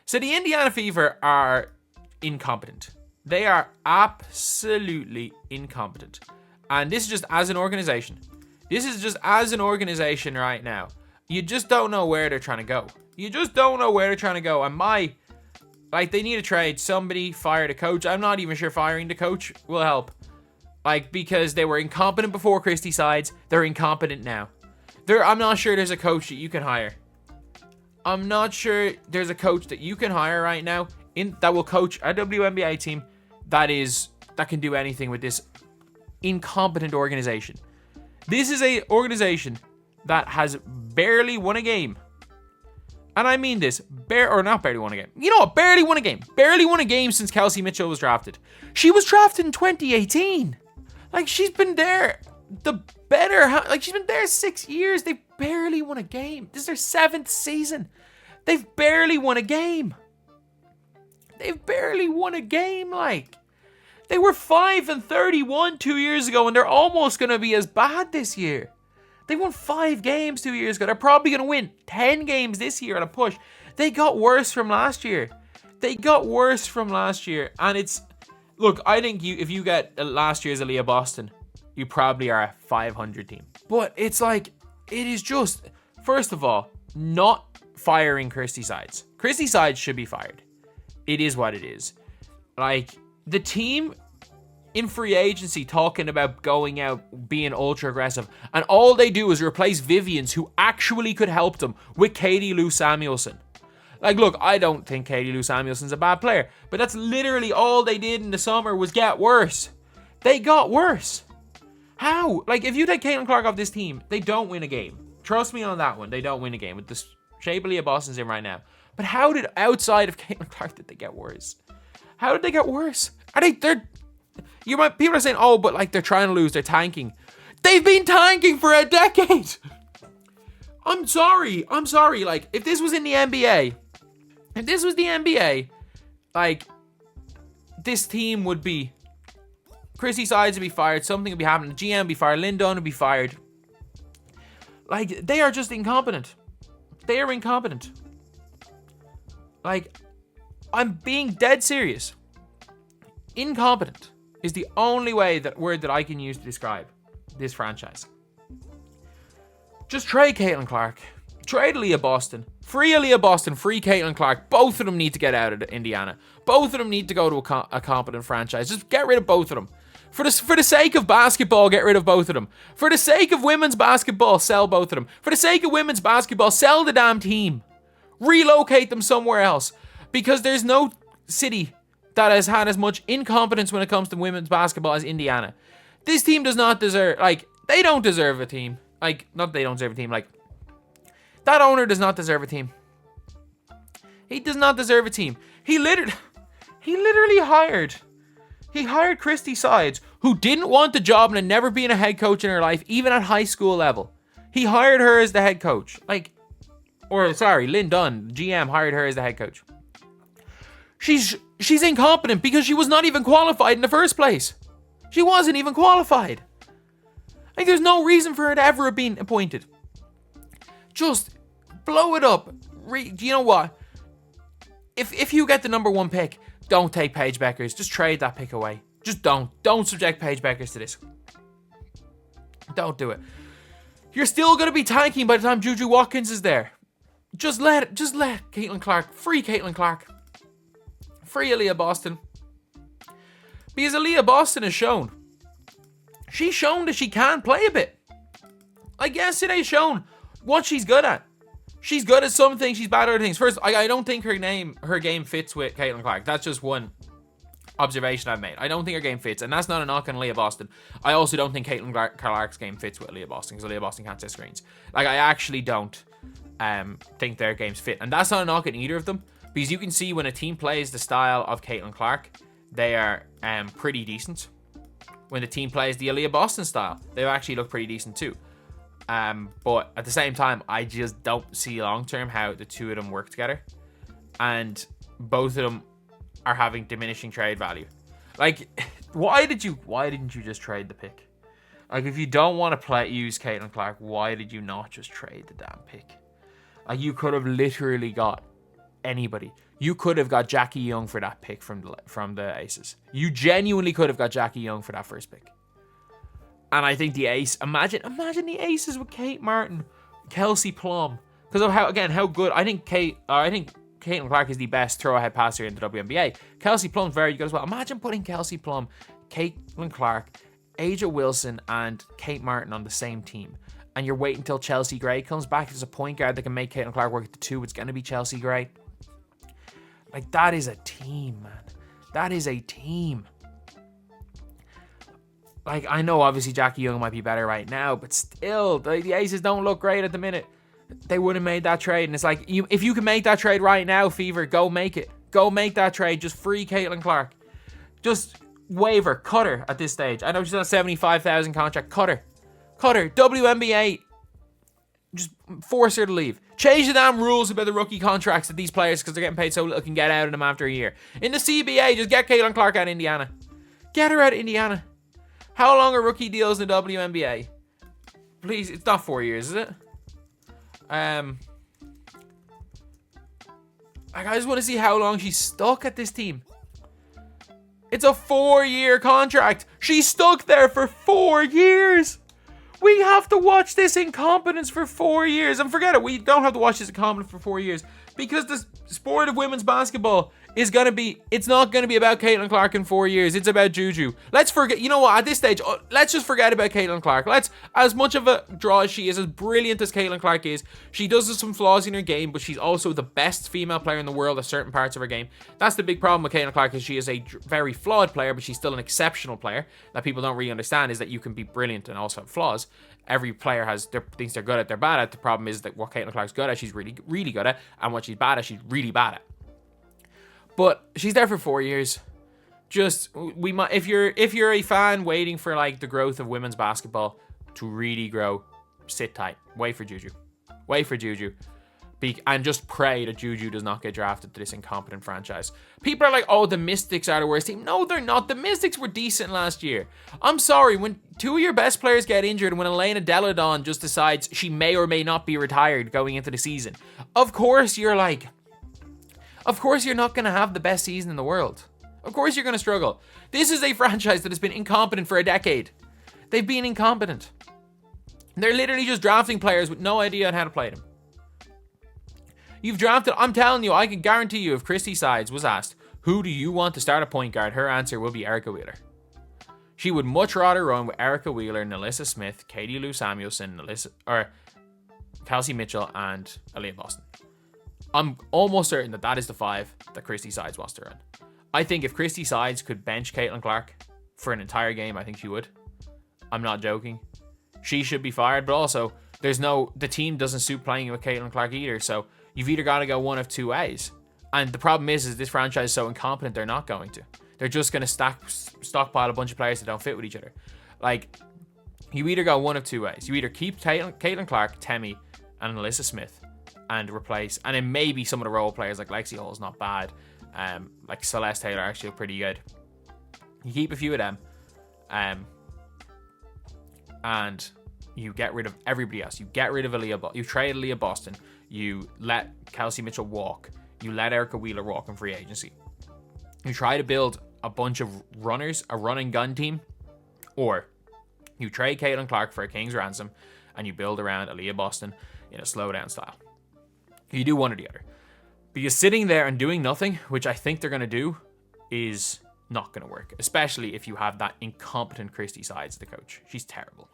So the Indiana Fever are incompetent. They are absolutely incompetent. And this is just as an organization. This is just as an organization right now. You just don't know where they're trying to go. You just don't know where they're trying to go. And they need to trade. Somebody fire the coach. I'm not even sure firing the coach will help. Because they were incompetent before Christie sides. They're incompetent now. I'm not sure there's a coach that you can hire. I'm not sure there's a coach that you can hire right now that will coach a WNBA team that can do anything with this incompetent organization. This is a organization that has barely won a game. And I mean this, not barely won a game. You know what? Barely won a game. Barely won a game since Kelsey Mitchell was drafted. She was drafted in 2018. She's been there she's been there 6 years. They've barely won a game. This is their 7th season. They've barely won a game. They were 5-31 2 years ago, and they're almost going to be as bad this year. They won 5 games 2 years ago. They're probably going to win 10 games this year at a push. They got worse from last year. And it's... Look, I think if you get last year's Aliyah Boston, you probably are a 500 team. But it's it is just... First of all, not firing Christie sides. Christie sides should be fired. It is what it is. The team in free agency talking about going out, being ultra aggressive, and all they do is replace Vivians, who actually could help them, with Katie Lou Samuelson. Look, I don't think Katie Lou Samuelson's a bad player, but that's literally all they did in the summer was get worse. They got worse. How? If you take Caitlin Clark off this team, they don't win a game. Trust me on that one. They don't win a game with the shape Aliyah Boston's in right now. But how did, outside of Caitlin Clark, did they get worse? How did they get worse? People are saying, oh, but they're trying to lose, they're tanking. They've been tanking for a decade. I'm sorry. If this was in the NBA, this team would be, Chrissy Sides would be fired, something would be happening, the GM would be fired, Lynn Dunn would be fired. They are just incompetent. They are incompetent. I'm being dead serious. Incompetent is the only word that I can use to describe this franchise. Just trade Caitlin Clark. Trade Aliyah Boston. Free Aliyah Boston. Free Caitlin Clark. Both of them need to get out of Indiana. Both of them need to go to a competent franchise. Just get rid of both of them. For the sake of basketball, get rid of both of them. For the sake of women's basketball, sell both of them. For the sake of women's basketball, sell the damn team. Relocate them somewhere else. Because there's no city that has had as much incompetence when it comes to women's basketball as Indiana. This team does not deserve... they don't deserve a team. Not they don't deserve a team. That owner does not deserve a team. He does not deserve a team. He literally hired... He hired Christy Sides, who didn't want the job and had never been a head coach in her life, even at high school level. He hired her as the head coach. Lynn Dunn, GM, hired her as the head coach. She's incompetent because she was not even qualified in the first place. She wasn't even qualified. There's no reason for her to ever have been appointed. Just blow it up. Do you know what? If you get the number 1 pick, don't take Paige Beckers. Just trade that pick away. Just don't. Don't subject Paige Beckers to this. Don't do it. You're still going to be tanking by the time Juju Watkins is there. Just let Caitlin Clark. Free Caitlin Clark. Free Aliyah Boston. Because Aliyah Boston has shown. She's shown that she can play a bit. Yesterday's shown what she's good at. She's good at some things, she's bad at other things. First, I don't think her game fits with Caitlin Clark. That's just one observation I've made. I don't think her game fits, and that's not a knock on Aliyah Boston. I also don't think Caitlin Clark's game fits with Aliyah Boston, because Aliyah Boston can't set screens. I actually don't think their games fit. And that's not a knock on either of them, because you can see when a team plays the style of Caitlin Clark, they are pretty decent. When the team plays the Aliyah Boston style, they actually look pretty decent too. But at the same time, I just don't see long-term how the two of them work together. And both of them are having diminishing trade value. Why didn't you just trade the pick? If you don't want to use Caitlin Clark, why did you not just trade the damn pick? You could have literally got anybody. You could have got Jackie Young for that pick from the Aces. You genuinely could have got Jackie Young for that first pick. And I think the Ace, imagine the Aces with Kate Martin, Kelsey Plum, because of how good I think Caitlin Clark is the best throw ahead passer in the WNBA. Kelsey Plum's very good as well. Imagine putting Kelsey Plum, Caitlin Clark, Aja Wilson, and Kate Martin on the same team. And you're waiting until Chelsea Gray comes back. There's a point guard that can make Caitlin Clark work at the 2. It's going to be Chelsea Gray. Like, that is a team, man. That is a team. Like, I know obviously Jackie Young might be better right now, but still, the Aces don't look great at the minute. They would have made that trade, and it's like, if you can make that trade right now, Fever, go make it. Go make that trade. Just free Caitlin Clark. Just waive her. Cut her at this stage. I know she's on a $75,000 contract. Cut her. Cut her. WNBA. Just force her to leave. Change the damn rules about the rookie contracts that these players, because they're getting paid so little, can get out of them after a year. In the CBA, just get Caitlin Clark out of Indiana. Get her out of Indiana. How long are rookie deals in the WNBA? Please, it's not 4 years, is it? I just want to see how long she's stuck at this team. It's a 4-year contract. She's stuck there for 4 years. We have to watch this incompetence for 4 years. And forget it, we don't have to watch this incompetence for 4 years. Because the sport of women's basketball is going to be, it's not going to be about Caitlin Clark in 4 years. It's about Juju. Let's forget, you know what, at this stage, let's just forget about Caitlin Clark. As much of a draw as she is, as brilliant as Caitlin Clark is, she does have some flaws in her game, but she's also the best female player in the world at certain parts of her game. That's the big problem with Caitlin Clark, is she is a very flawed player, but she's still an exceptional player. That people don't really understand is that you can be brilliant and also have flaws. Every player has their things they're good at, they're bad at. The problem is that what Caitlin Clark's good at, she's really, really good at, and what she's bad at, she's really bad at. But she's there for 4 years. Just, we might, if you're a fan waiting for like the growth of women's basketball to really grow, sit tight. Wait for Juju. Wait for Juju. And just pray that Juju does not get drafted to this incompetent franchise. People are like, oh, the Mystics are the worst team. No, they're not. The Mystics were decent last year. I'm sorry, when 2 of your best players get injured, when Elena Deladon just decides she may or may not be retired going into the season, of course you're not going to have the best season in the world. Of course you're going to struggle. This is a franchise that has been incompetent for a decade. They've been incompetent. They're literally just drafting players with no idea on how to play them. You've drafted, I'm telling you, I can guarantee you, if Christy Sides was asked, who do you want to start a point guard? Her answer will be Erica Wheeler. She would much rather run with Erica Wheeler, Nalissa Smith, Katie Lou Samuelson, Kelsey Mitchell, and Aliyah Boston. I'm almost certain that is the 5 that Christy Sides wants to run. I think if Christy Sides could bench Caitlin Clark for an entire game, I think she would. I'm not joking. She should be fired, but also, the team doesn't suit playing with Caitlin Clark either, so you've either got to go one of 2 ways. And the problem is this franchise is so incompetent, they're not going to. They're just going to stockpile a bunch of players that don't fit with each other. Like, you either go one of 2 ways. You either keep Caitlin Clark, Temi, and Alyssa Smith, and replace, and then maybe some of the role players like Lexi Hall's not bad. Like Celeste Taylor actually pretty good. You keep a few of them. And you get rid of everybody else. You get rid of Aliyah. You trade Aliyah Boston. You let Kelsey Mitchell walk. You let Erica Wheeler walk in free agency. You try to build a bunch of runners, a run and gun team, or you trade Caitlin Clark for a king's ransom and you build around Aliyah Boston in a slow down style. You do one or the other. Because sitting there and doing nothing, which I think they're going to do, is not going to work. Especially if you have that incompetent Christy Sides, the coach. She's terrible.